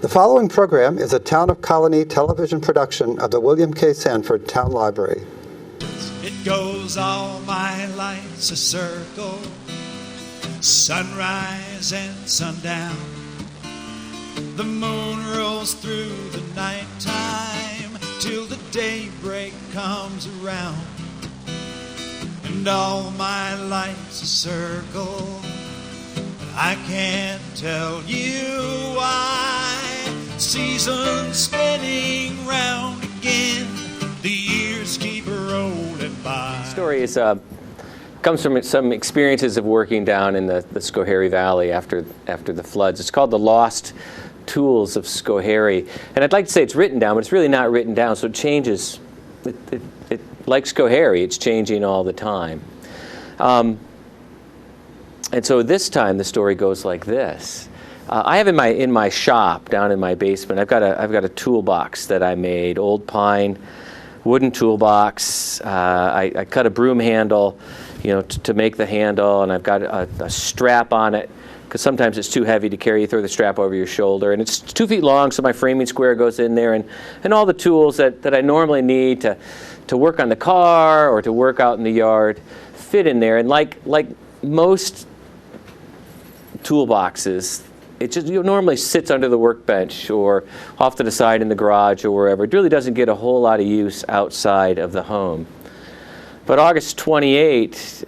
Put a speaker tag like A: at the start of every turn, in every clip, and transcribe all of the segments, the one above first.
A: The following program is a Town of Colonie television production of the William K. Sanford Town Library.
B: It goes all my life's a circle, sunrise and sundown. The moon rolls through the nighttime till the daybreak comes around. And all my life's a circle, but I can't tell you why. Seasons spinning round again, the years keep rolling by.
C: The story is comes from some experiences of working down in the Schoharie Valley after the floods. It's called The Lost Tools of Schoharie. And I'd like to say it's written down, but it's really not written down, so it changes. It like Schoharie, it's changing all the time. And so this time the story goes like this. I have in my shop down in my basement, I've got a toolbox that I made, old pine, wooden toolbox. I cut a broom handle, to make the handle, and I've got a strap on it because sometimes it's too heavy to carry. You throw the strap over your shoulder, and it's 2 feet long, so my framing square goes in there, and all the tools that I normally need to work on the car or to work out in the yard fit in there. And like most toolboxes, it just normally sits under the workbench or off to the side in the garage or wherever. It really doesn't get a whole lot of use outside of the home. But August 28,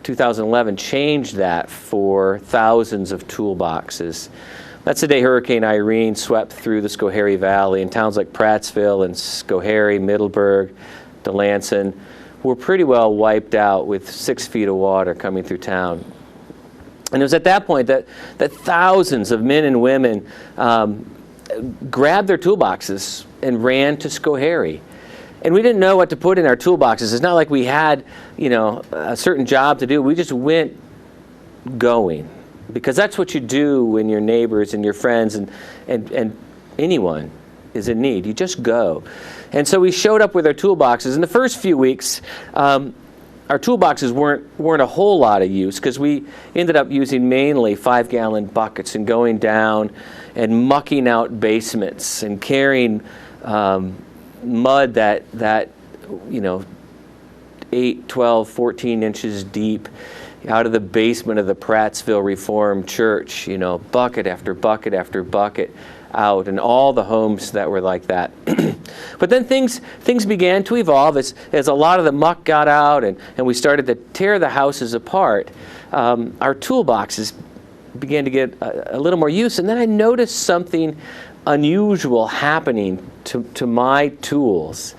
C: 2011 changed that for thousands of toolboxes. That's the day Hurricane Irene swept through the Schoharie Valley, and towns like Prattsville and Schoharie, Middleburg, Delanson were pretty well wiped out with 6 feet of water coming through town. And it was at that point that thousands of men and women grabbed their toolboxes and ran to Schoharie. And we didn't know what to put in our toolboxes. It's not like we had, a certain job to do. We just went going, because that's what you do when your neighbors and your friends and anyone is in need. You just go. And so we showed up with our toolboxes. In the first few weeks, our toolboxes weren't a whole lot of use, because we ended up using mainly 5-gallon buckets and going down and mucking out basements and carrying mud that 8, 12, 14 inches deep out of the basement of the Prattsville Reformed Church, bucket after bucket after bucket out, and all the homes that were like that. But then things began to evolve as a lot of the muck got out and we started to tear the houses apart. Our toolboxes began to get a little more use, and then I noticed something unusual happening to my tools.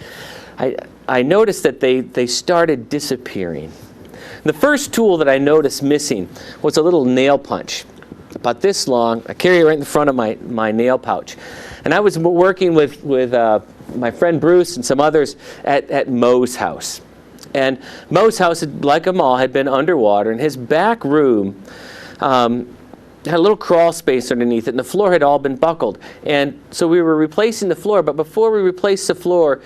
C: I noticed that they started disappearing. The first tool that I noticed missing was a little nail punch, about this long. I carry it right in the front of my nail pouch. And I was working with my friend Bruce and some others at Moe's house. And Moe's house, like them all, had been underwater, and his back room had a little crawl space underneath it, and the floor had all been buckled. And so we were replacing the floor, but before we replaced the floor,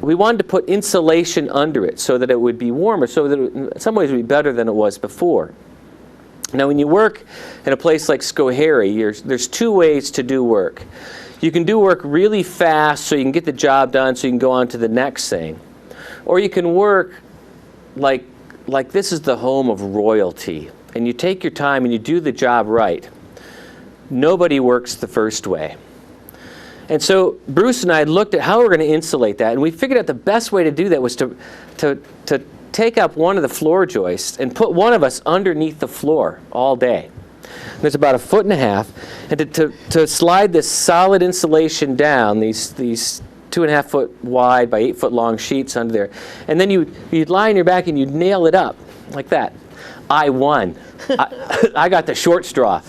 C: we wanted to put insulation under it so that it would be warmer, so that it, in some ways it would be better than it was before. Now, when you work in a place like Schoharie, there's 2 ways to do work. You can do work really fast so you can get the job done so you can go on to the next thing. Or you can work like this is the home of royalty, and you take your time and you do the job right. Nobody works the first way. And so Bruce and I looked at how we're going to insulate that, and we figured out the best way to do that was to take up one of the floor joists and put one of us underneath the floor all day. There's about 1.5 feet, and to slide this solid insulation down, these 2.5 foot wide by 8 foot long sheets under there, and then you'd lie on your back and you'd nail it up like that. I won. I got the short straw.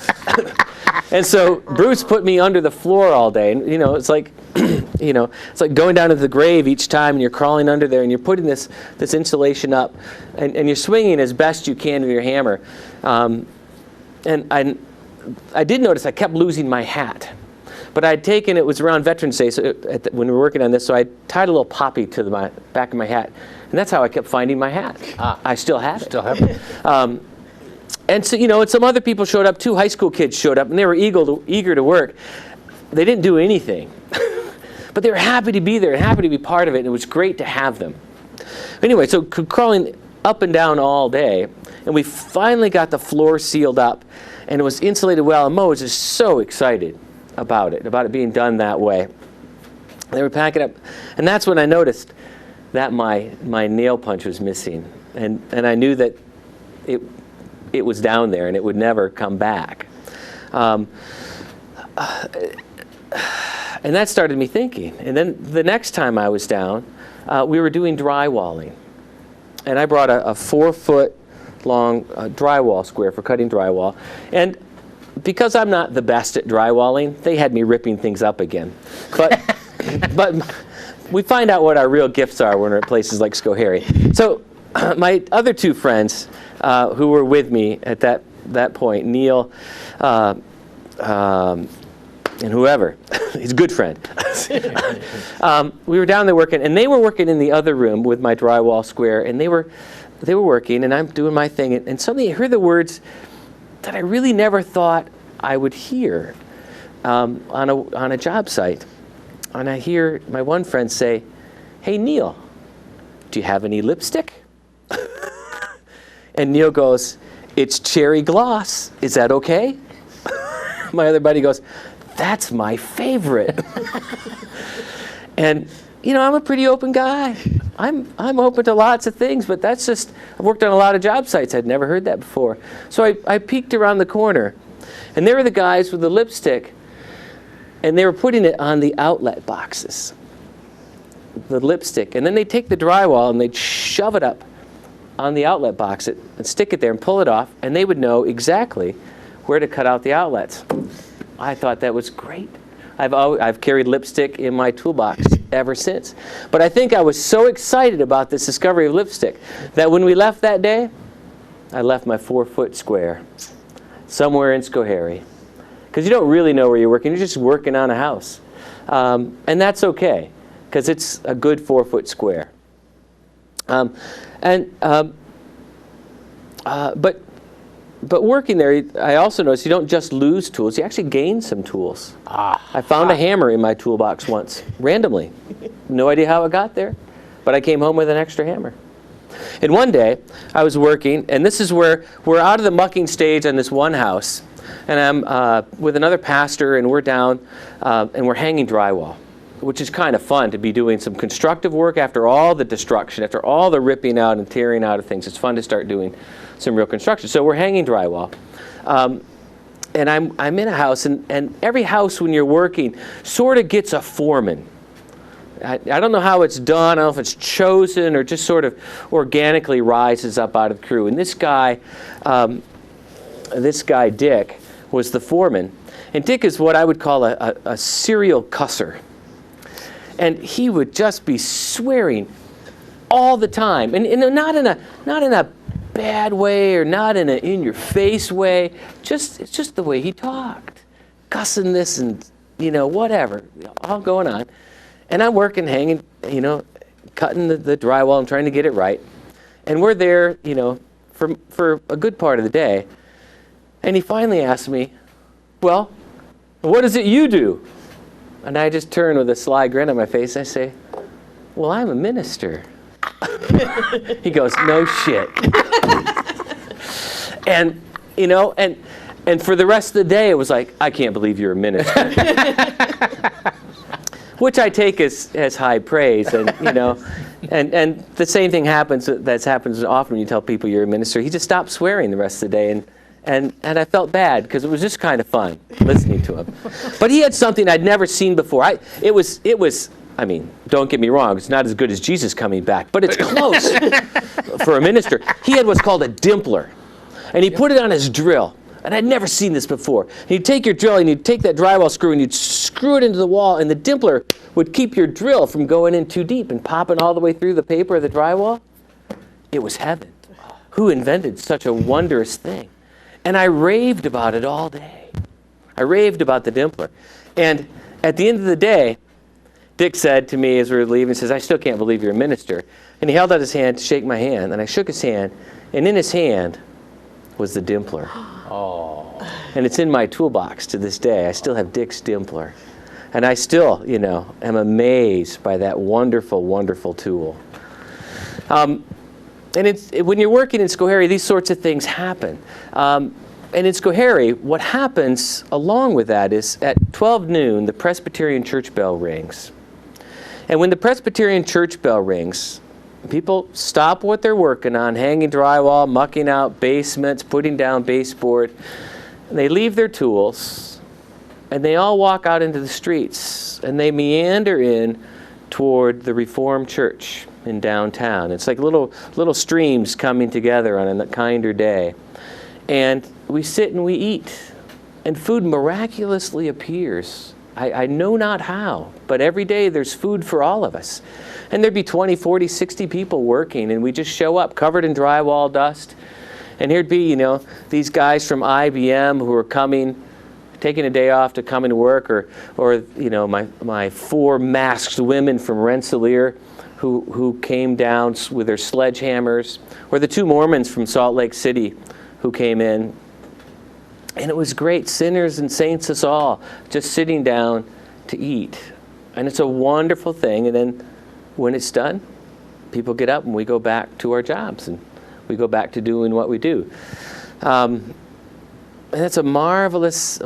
C: And so Bruce put me under the floor all day, and it's like it's like going down to the grave each time, and you're crawling under there and you're putting this insulation up, and you're swinging as best you can with your hammer. And I did notice I kept losing my hat. But I'd taken, it was around Veterans Day when we were working on this, so I tied a little poppy to the back of my hat. And that's how I kept finding my hat. I still have it.
D: Still have it.
C: And so, and some other people showed up too. High school kids showed up, and they were eager to work. They didn't do anything. But they were happy to be there and happy to be part of it, and it was great to have them. Anyway, so crawling up and down all day, and we finally got the floor sealed up, and it was insulated well, and Mo was just so excited about it being done that way. They were packing up, and that's when I noticed that my nail punch was missing, and I knew that it was down there, and it would never come back. And that started me thinking. And then the next time I was down, we were doing drywalling. And I brought a 4-foot long drywall square for cutting drywall. And because I'm not the best at drywalling, they had me ripping things up again. But we find out what our real gifts are when we're at places like Schoharie. So my other two friends who were with me at that point, Neil, and whoever, he's a good friend. We were down there working, and they were working in the other room with my drywall square, and they were working, and I'm doing my thing, and suddenly I heard the words that I really never thought I would hear on a job site. And I hear my one friend say, "Hey, Neil, do you have any lipstick?" And Neil goes, "It's cherry gloss. Is that okay?" My other buddy goes, "That's my favorite." And I'm a pretty open guy. I'm open to lots of things, but that's just, I've worked on a lot of job sites. I'd never heard that before. So I peeked around the corner, and there were the guys with the lipstick, and they were putting it on the outlet boxes, the lipstick. And then they'd take the drywall and they'd shove it up on the outlet box and stick it there and pull it off, and they would know exactly where to cut out the outlets. I thought that was great. I've carried lipstick in my toolbox ever since. But I think I was so excited about this discovery of lipstick that when we left that day, I left my 4-foot square somewhere in Schoharie. Because you don't really know where you're working. You're just working on a house. And that's okay, because it's a good 4-foot square. But working there, I also noticed you don't just lose tools, you actually gain some tools. I found a hammer in my toolbox once, randomly. No idea how it got there, but I came home with an extra hammer. And one day, I was working, and this is where we're out of the mucking stage on this one house, and I'm with another pastor, and we're down, and we're hanging drywall, which is kind of fun to be doing some constructive work after all the destruction, after all the ripping out and tearing out of things. It's fun to start doing some real construction. So we're hanging drywall. And I'm in a house, and every house when you're working sort of gets a foreman. I don't know how it's done. I don't know if it's chosen or just sort of organically rises up out of the crew. And this guy Dick, was the foreman. And Dick is what I would call a serial cusser. And he would just be swearing all the time, and not in a bad way or not in an in-your-face way. It's just the way he talked, cussing this and whatever, all going on. And I'm working, hanging, cutting the drywall and trying to get it right. And we're there, for a good part of the day. And he finally asked me, "Well, what is it you do?" And I just turn with a sly grin on my face. I say, "Well, I'm a minister." He goes, "No shit." And and for the rest of the day, it was like, "I can't believe you're a minister," which I take as high praise. And and the same thing happens often when you tell people you're a minister. He just stopped swearing the rest of the day, and I felt bad because it was just kind of fun listening to him. But he had something I'd never seen before. It was. I mean, don't get me wrong, it's not as good as Jesus coming back, but it's close for a minister. He had what's called a dimpler, and he put it on his drill. And I'd never seen this before. You'd take your drill and you'd take that drywall screw and you'd screw it into the wall, and the dimpler would keep your drill from going in too deep and popping all the way through the paper of the drywall. It was heaven. Who invented such a wondrous thing? And I raved about it all day. I raved about the dimpler. And at the end of the day, Dick said to me as we were leaving, he says, "I still can't believe you're a minister." And he held out his hand to shake my hand, and I shook his hand, and in his hand was the Dimpler.
D: Oh.
C: And it's in my toolbox to this day. I still have Dick's Dimpler. And I still, am amazed by that wonderful, wonderful tool. And when you're working in Schoharie, these sorts of things happen. And in Schoharie, what happens along with that is at 12 noon, the Presbyterian church bell rings. And when the Presbyterian church bell rings, people stop what they're working on, hanging drywall, mucking out basements, putting down baseboard. And they leave their tools, and they all walk out into the streets, and they meander in toward the Reformed Church in downtown. It's like little streams coming together on a kinder day. And we sit and we eat, and food miraculously appears. I know not how, but every day there's food for all of us. And there'd be 20, 40, 60 people working, and we just show up covered in drywall dust. And here'd be, these guys from IBM who are coming, taking a day off to come into work, or my 4 masked women from Rensselaer who came down with their sledgehammers, or the 2 Mormons from Salt Lake City who came in. And it was great, sinners and saints us all, just sitting down to eat. And it's a wonderful thing. And then when it's done, people get up and we go back to our jobs, and we go back to doing what we do. And it's a marvelous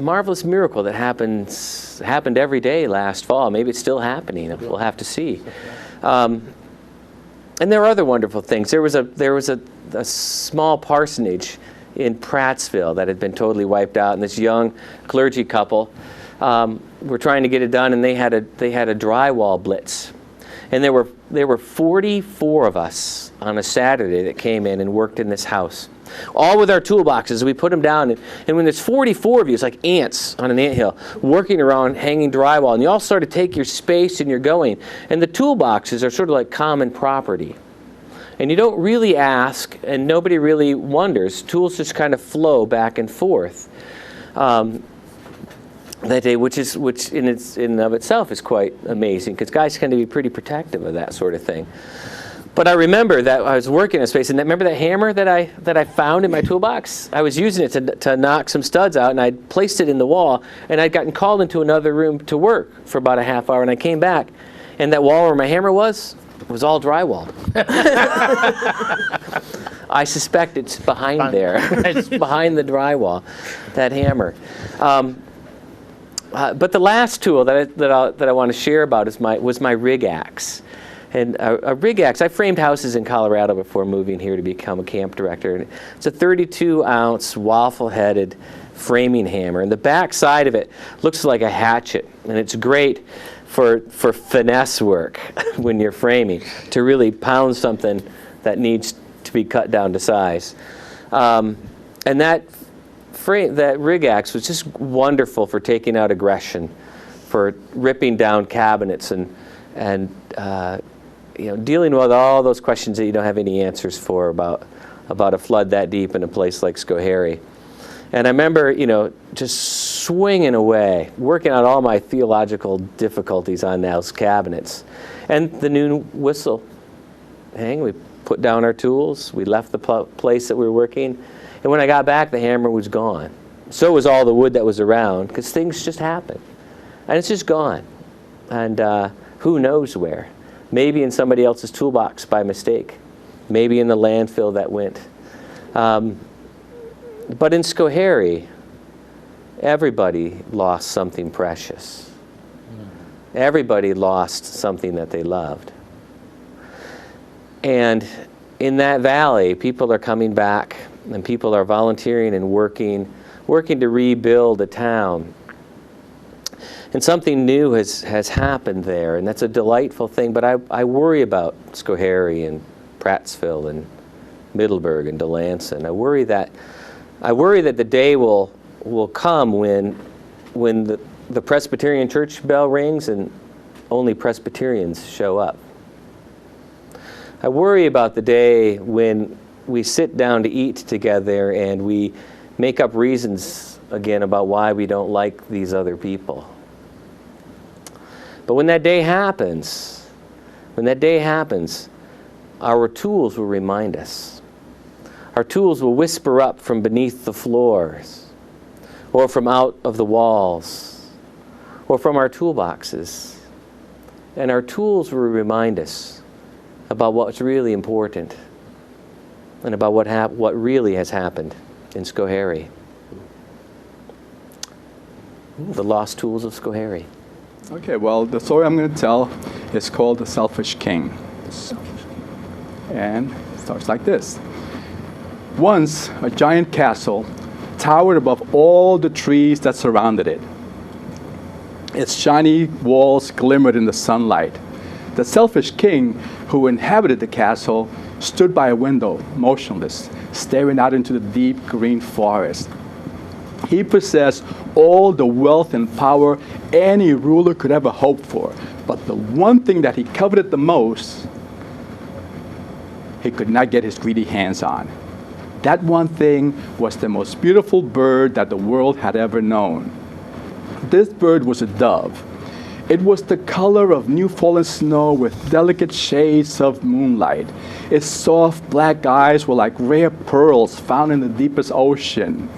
C: miracle that happened every day last fall. Maybe it's still happening. We'll have to see. And there are other wonderful things. There was a small parsonage in Prattsville that had been totally wiped out, and this young clergy couple were trying to get it done, and they had a drywall blitz. And there were 44 of us on a Saturday that came in and worked in this house, all with our toolboxes. We put them down, and when there's 44 of you, it's like ants on an anthill working around hanging drywall, and you all sort of take your space and you're going. And the toolboxes are sort of like common property. And you don't really ask, and nobody really wonders. Tools just kind of flow back and forth that day, which in and of itself is quite amazing, because guys tend to be pretty protective of that sort of thing. But I remember that I was working in a space, and remember that hammer that I found in my toolbox? I was using it to knock some studs out, and I'd placed it in the wall, and I'd gotten called into another room to work for about a half hour, and I came back, and that wall where my hammer was all drywall. I suspect it's behind there. It's behind the drywall, that hammer. But the last tool that I want to share about was my rig axe. And a rig axe, I framed houses in Colorado before moving here to become a camp director. And it's a 32-ounce waffle-headed framing hammer. And the back side of it looks like a hatchet. And it's great for finesse work when you're framing, to really pound something that needs to be cut down to size. And that rig axe was just wonderful for taking out aggression, for ripping down cabinets, and dealing with all those questions that you don't have any answers for about a flood that deep in a place like Schoharie. And I remember, just swinging away, working out all my theological difficulties on those cabinets. And the noon whistle rang. We put down our tools. We left the place that we were working. And when I got back, the hammer was gone. So was all the wood that was around, because things just happen. And it's just gone. And who knows where? Maybe in somebody else's toolbox by mistake. Maybe in the landfill that went. But in Schoharie, everybody lost something precious. Everybody lost something that they loved. And in that valley, people are coming back, and people are volunteering and working to rebuild a town. And something new has happened there, and that's a delightful thing. But I worry about Schoharie and Prattsville and Middleburg and Delanson. I worry that the day will come when the Presbyterian church bell rings and only Presbyterians show up. I worry about the day when we sit down to eat together and we make up reasons again about why we don't like these other people. But when that day happens, our tools will remind us. Our tools will whisper up from beneath the floors, or from out of the walls, or from our toolboxes. And our tools will remind us about what's really important and about what really has happened in Schoharie. The lost tools of Schoharie.
D: Okay, well, the story I'm going to tell is called The Selfish King. And it starts like this. Once, a giant castle towered above all the trees that surrounded it. Its shiny walls glimmered in the sunlight. The selfish king who inhabited the castle stood by a window, motionless, staring out into the deep green forest. He possessed all the wealth and power any ruler could ever hope for. But the one thing that he coveted the most, he could not get his greedy hands on. That one thing was the most beautiful bird that the world had ever known. This bird was a dove. It was the color of new fallen snow with delicate shades of moonlight. Its soft black eyes were like rare pearls found in the deepest ocean.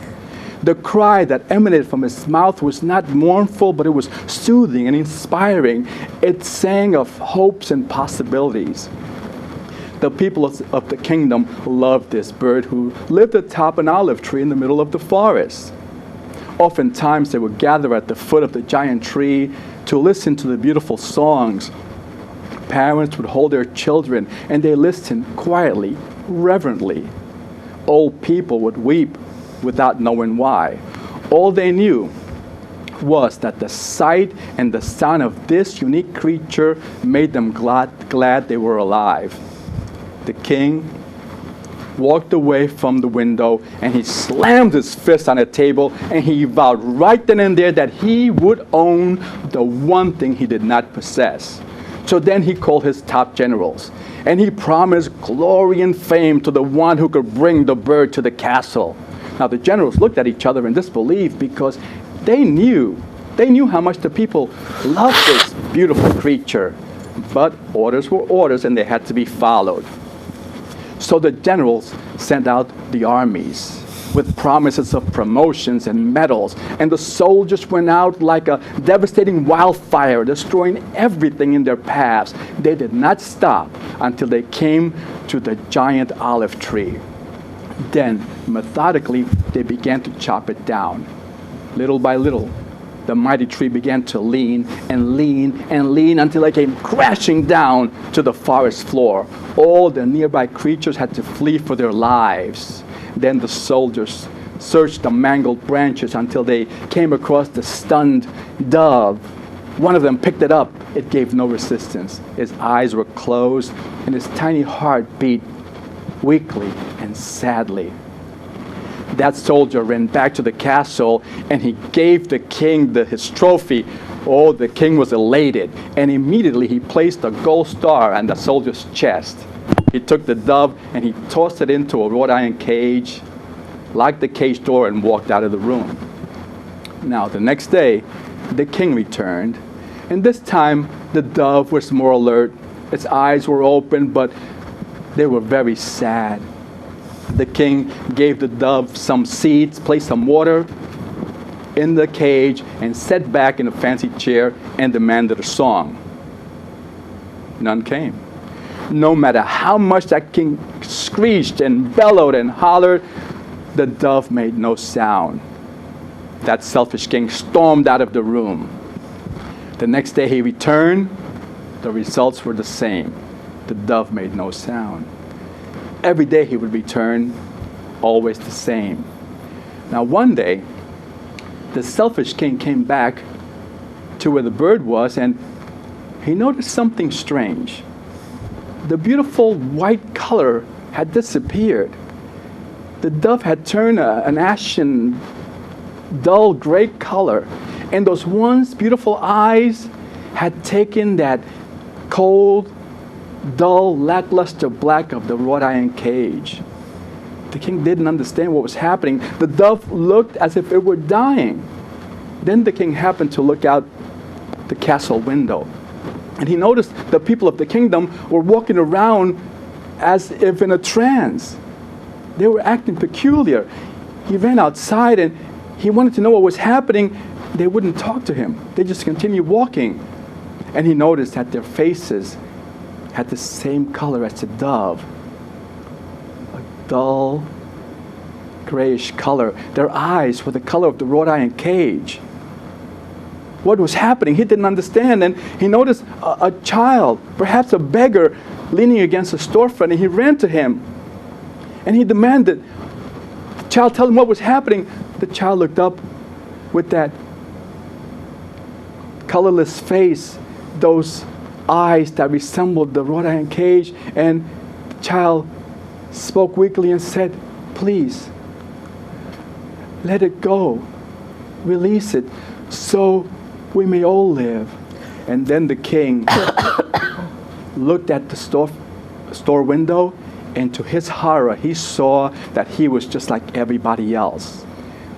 D: The cry that emanated from its mouth was not mournful, but it was soothing and inspiring. It sang of hopes and possibilities. The people of the kingdom loved this bird who lived atop an olive tree in the middle of the forest. Oftentimes they would gather at the foot of the giant tree to listen to the beautiful songs. Parents would hold their children and they listened quietly, reverently. Old people would weep without knowing why. All they knew was that the sight and the sound of this unique creature made them glad they were alive. The king walked away from the window and he slammed his fist on a table and he vowed right then and there that he would own the one thing he did not possess. So then he called his top generals and he promised glory and fame to the one who could bring the bird to the castle. Now the generals looked at each other in disbelief because they knew how much the people loved this beautiful creature. But orders were orders and they had to be followed. So the generals sent out the armies with promises of promotions and medals, and the soldiers went out like a devastating wildfire, destroying everything in their paths. They did not stop until they came to the giant olive tree. Then, methodically, they began to chop it down. Little by little, the mighty tree began to lean and lean and lean until it came crashing down to the forest floor. All the nearby creatures had to flee for their lives. Then the soldiers searched the mangled branches until they came across the stunned dove. One of them picked it up. It gave no resistance. Its eyes were closed and its tiny heart beat weakly and sadly. That soldier ran back to the castle and he gave the king his trophy. Oh, the king was elated, and immediately he placed a gold star on the soldier's chest. He took the dove and he tossed it into a wrought iron cage, locked the cage door, and walked out of the room. Now, the next day, the king returned, and this time the dove was more alert. Its eyes were open, but they were very sad. The king gave the dove some seeds, placed some water in the cage, and sat back in a fancy chair and demanded a song. None came. No matter how much that king screeched and bellowed and hollered, the dove made no sound. That selfish king stormed out of the room. The next day he returned. The results were the same. The dove made no sound. Every day he would return, always the same. Now one day, the selfish king came back to where the bird was, and he noticed something strange. The beautiful white color had disappeared. The dove had turned an ashen, dull gray color, and those once beautiful eyes had taken that cold, dull, lackluster black of the wrought iron cage. The king didn't understand what was happening. The dove looked as if it were dying. Then the king happened to look out the castle window, and he noticed the people of the kingdom were walking around as if in a trance. they were acting peculiar. He ran outside and he wanted to know what was happening. They wouldn't talk to him. They just continued walking. And he noticed that their faces had the same color as the dove, a dull, grayish color. Their eyes were the color of the wrought iron cage. What was happening? He didn't understand. And he noticed a child, perhaps a beggar, leaning against a storefront, and he ran to him. And he demanded, the child tell him what was happening. The child looked up with that colorless face, those eyes that resembled the wrought iron cage, and the child spoke weakly and said, please, let it go. Release it so we may all live. And then the king looked at the store window, and to his horror, he saw that he was just like everybody else.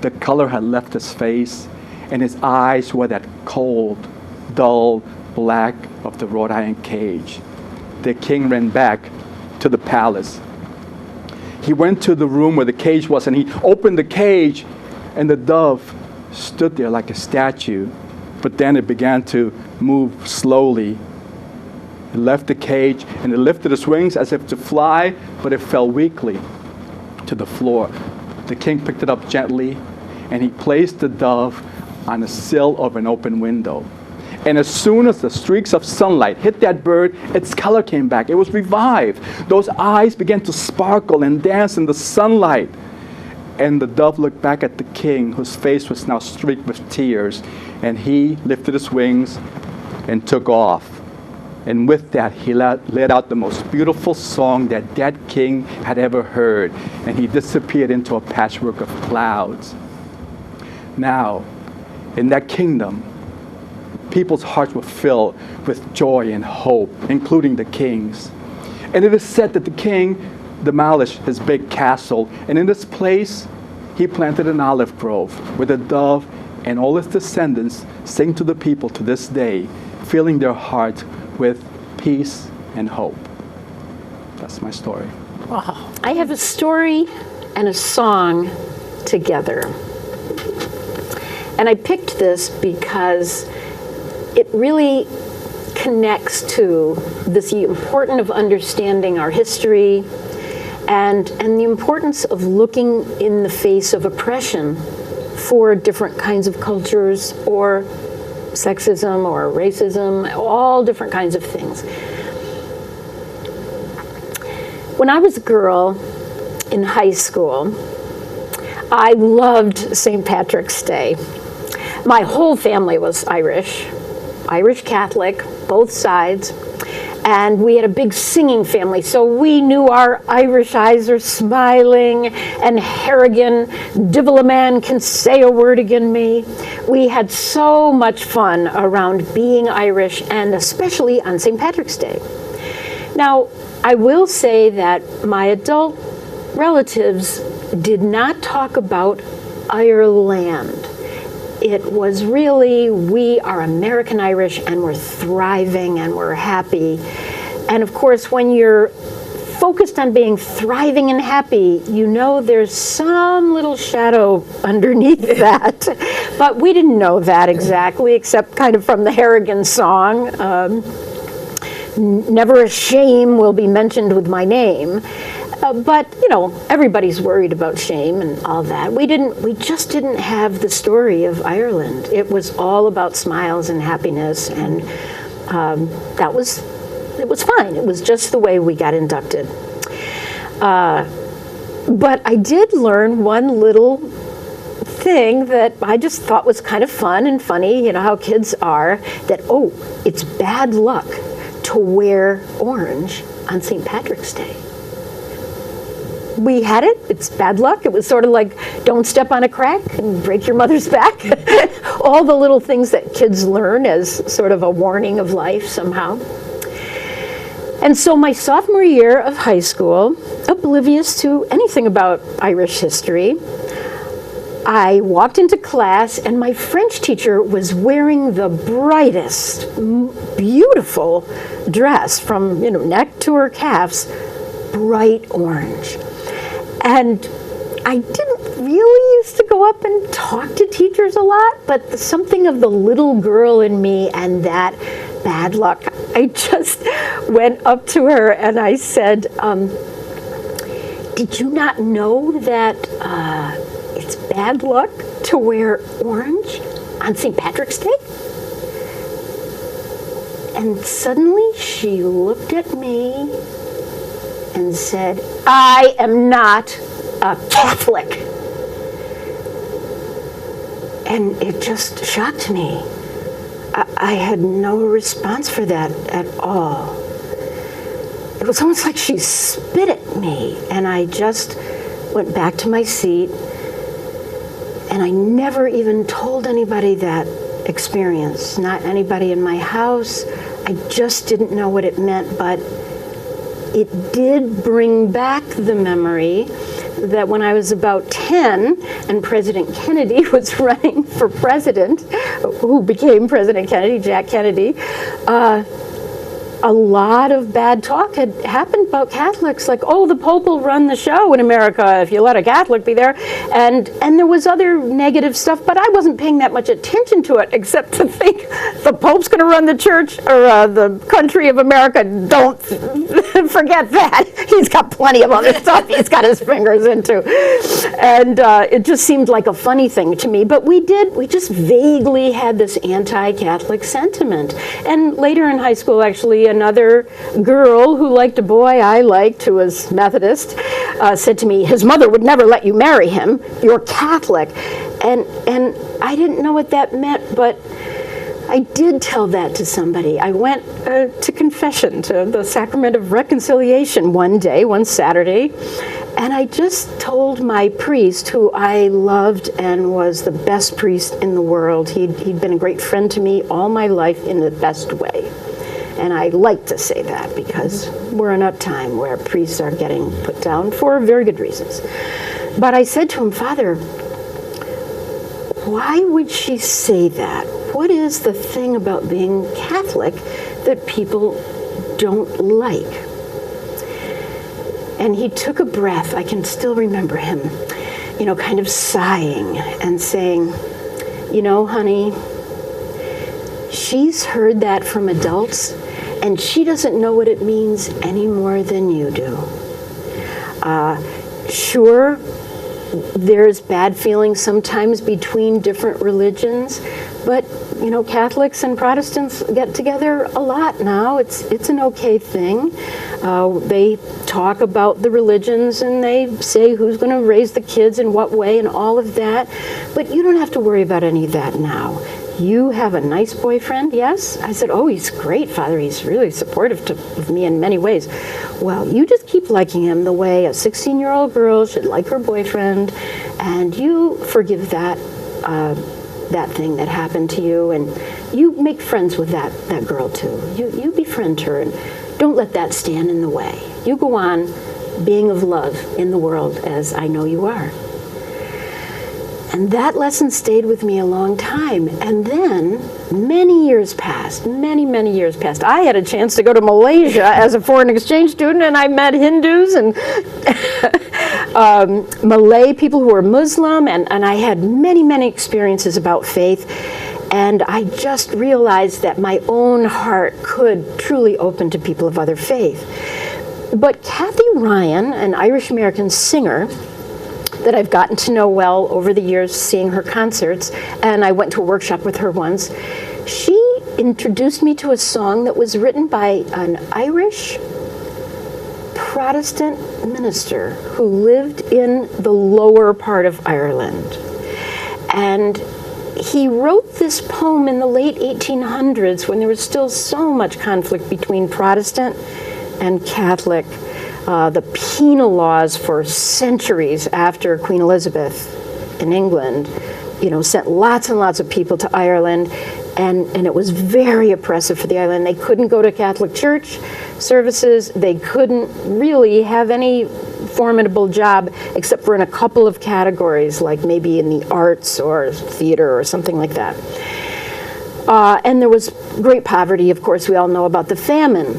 D: The color had left his face, and his eyes were that cold, dull black of the wrought iron cage. The king ran back to the palace. He went to the room where the cage was, and he opened the cage, and the dove stood there like a statue. But then it began to move slowly. It left the cage, and it lifted its wings as if to fly, but it fell weakly to the floor. The king picked it up gently, and he placed the dove on the sill of an open window. And as soon as the streaks of sunlight hit that bird, its color came back. It was revived. Those eyes began to sparkle and dance in the sunlight. And the dove looked back at the king, whose face was now streaked with tears. And he lifted his wings and took off. And with that, he let out the most beautiful song that king had ever heard. And he disappeared into a patchwork of clouds. Now, in that kingdom, people's hearts were filled with joy and hope, including the king's. And it is said that the king demolished his big castle, and in this place, he planted an olive grove where the dove and all his descendants sing to the people to this day, filling their hearts with peace and hope. That's my story.
E: Wow. I have a story and a song together. And I picked this because it really connects to this importance of understanding our history and the importance of looking in the face of oppression for different kinds of cultures or sexism or racism, all different kinds of things. When I was a girl in high school, I loved St. Patrick's Day. My whole family was Irish Catholic, both sides, and we had a big singing family, so we knew our Irish eyes are smiling, and Harrigan, divil a man can say a word agin me. We had so much fun around being Irish, and especially on St. Patrick's Day. Now, I will say that my adult relatives did not talk about Ireland. It was really, we are American Irish and we're thriving and we're happy. And of course, when you're focused on being thriving and happy, you know there's some little shadow underneath that. But we didn't know that exactly, except kind of from the Harrigan song. Never a shame will be mentioned with my name. But, you know, everybody's worried about shame and all that. We just didn't have the story of Ireland. It was all about smiles and happiness, and it was fine. It was just the way we got inducted. But I did learn one little thing that I just thought was kind of fun and funny, you know how kids are, that, oh, it's bad luck to wear orange on St. Patrick's Day. We had it. It's bad luck. It was sort of like, don't step on a crack and break your mother's back. All the little things that kids learn as sort of a warning of life somehow. And so my sophomore year of high school, oblivious to anything about Irish history, I walked into class and my French teacher was wearing the brightest, beautiful dress from, neck to her calves, bright orange. And I didn't really used to go up and talk to teachers a lot, but something of the little girl in me and that bad luck, I just went up to her and I said, did you not know that it's bad luck to wear orange on St. Patrick's Day? And suddenly she looked at me and said, I am not a Catholic. And it just shocked me. I had no response for that at all. It was almost like she spit at me, and I just went back to my seat, and I never even told anybody that experience, not anybody in my house. I just didn't know what it meant, but it did bring back the memory that when I was about 10 and President Kennedy was running for president, who became President Kennedy, Jack Kennedy, a lot of bad talk had happened about Catholics, like, oh, the Pope will run the show in America if you let a Catholic be there. And there was other negative stuff, but I wasn't paying that much attention to it, except to think the Pope's going to run the church or the country of America. Don't forget that. He's got plenty of other stuff he's got his fingers into. And it just seemed like a funny thing to me. But we just vaguely had this anti-Catholic sentiment. And later in high school, actually, another girl who liked a boy I liked, who was Methodist, said to me, his mother would never let you marry him. You're Catholic. And I didn't know what that meant, but I did tell that to somebody. I went to confession, to the Sacrament of Reconciliation one Saturday, and I just told my priest, who I loved and was the best priest in the world. He'd been a great friend to me all my life in the best way. And I like to say that because we're in a time where priests are getting put down for very good reasons. But I said to him, Father, why would she say that? What is the thing about being Catholic that people don't like? And he took a breath. I can still remember him, kind of sighing and saying, honey, she's heard that from adults, and she doesn't know what it means any more than you do. Sure, there's bad feelings sometimes between different religions, but Catholics and Protestants get together a lot now. It's an okay thing. They talk about the religions and they say who's going to raise the kids in what way and all of that, but you don't have to worry about any of that now. You have a nice boyfriend, yes? I said, oh, he's great, Father. He's really supportive of me in many ways. Well, you just keep liking him the way a 16-year-old girl should like her boyfriend, and you forgive that thing that happened to you, and you make friends with that girl too. You befriend her, and don't let that stand in the way. You go on being of love in the world as I know you are. And that lesson stayed with me a long time. And then many years passed. I had a chance to go to Malaysia as a foreign exchange student, and I met Hindus and Malay people who were Muslim, and I had many experiences about faith. And I just realized that my own heart could truly open to people of other faith. But Kathy Ryan, an Irish-American singer, that I've gotten to know well over the years, seeing her concerts, and I went to a workshop with her once. She introduced me to a song that was written by an Irish Protestant minister who lived in the lower part of Ireland. And he wrote this poem in the late 1800s when there was still so much conflict between Protestant and Catholic. The penal laws for centuries after Queen Elizabeth in England, sent lots and lots of people to Ireland, and it was very oppressive for the island. They couldn't go to Catholic church services. They couldn't really have any formidable job except for in a couple of categories, like maybe in the arts or theater or something like that. And there was great poverty. Of course, we all know about the famine.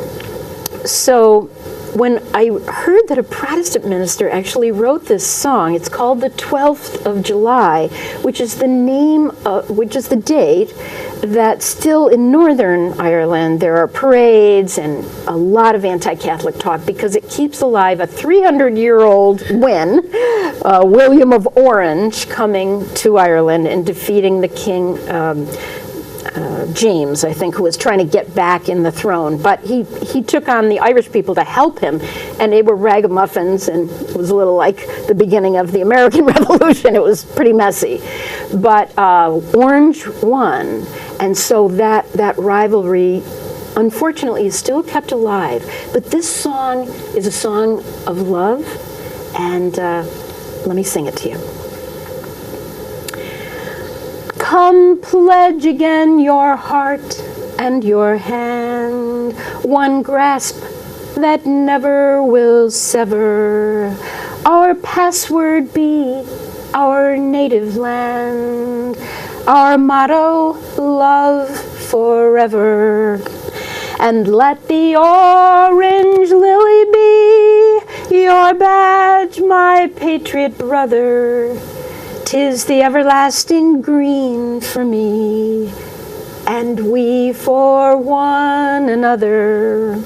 E: So when I heard that a Protestant minister actually wrote this song, it's called the 12th of July, which is the date that still in Northern Ireland there are parades and a lot of anti-Catholic talk because it keeps alive a 300-year-old win, William of Orange coming to Ireland and defeating the king James, I think, who was trying to get back in the throne. But he took on the Irish people to help him, and they were ragamuffins, and it was a little like the beginning of the American Revolution. It was pretty messy. But Orange won, and so that rivalry, unfortunately, is still kept alive. But this song is a song of love, and let me sing it to you. Come pledge again your heart and your hand, one grasp that never will sever. Our password be our native land, our motto, love forever. And let the orange lily be your badge, my patriot brother. 'Tis the everlasting green for me, and we for one another.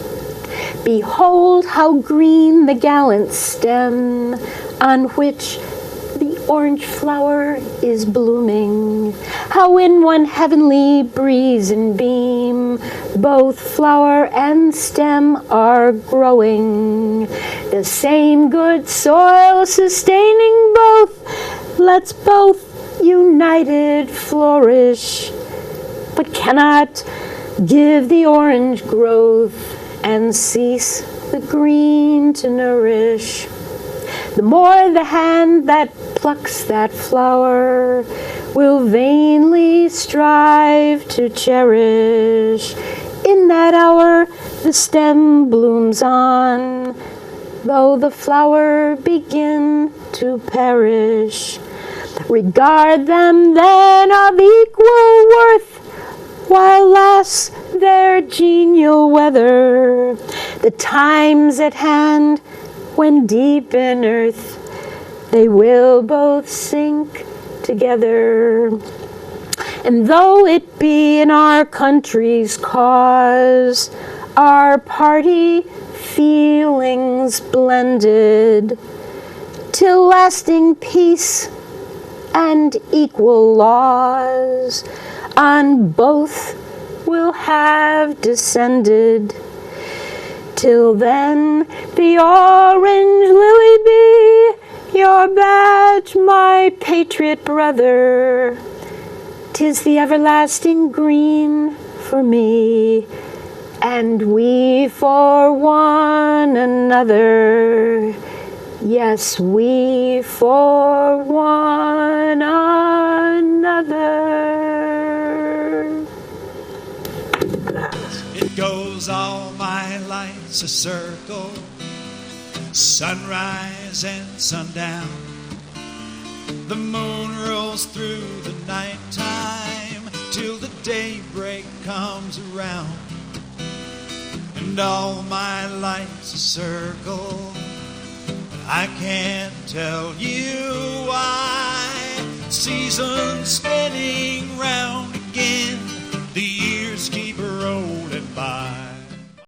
E: Behold how green the gallant stem on which the orange flower is blooming, how in one heavenly breeze and beam both flower and stem are growing, the same good soil sustaining both. Let's both united flourish, but cannot give the orange growth and cease the green to nourish. The more the hand that plucks that flower will vainly strive to cherish. In that hour the stem blooms on, though the flower begin to perish. Regard them then of equal worth, while lasts their genial weather. The time's at hand when deep in earth they will both sink together. And though it be in our country's cause, our party feelings blended, till lasting peace and equal laws on both will have descended. Till then the orange lily be your badge, my patriot brother. 'Tis the everlasting green for me, and we for one another. Yes, we for one another.
B: It goes all my life's a circle, sunrise and sundown. The moon rolls through the nighttime till the daybreak comes around. And all my life's a circle, I can't tell you why. Seasons spinning round again,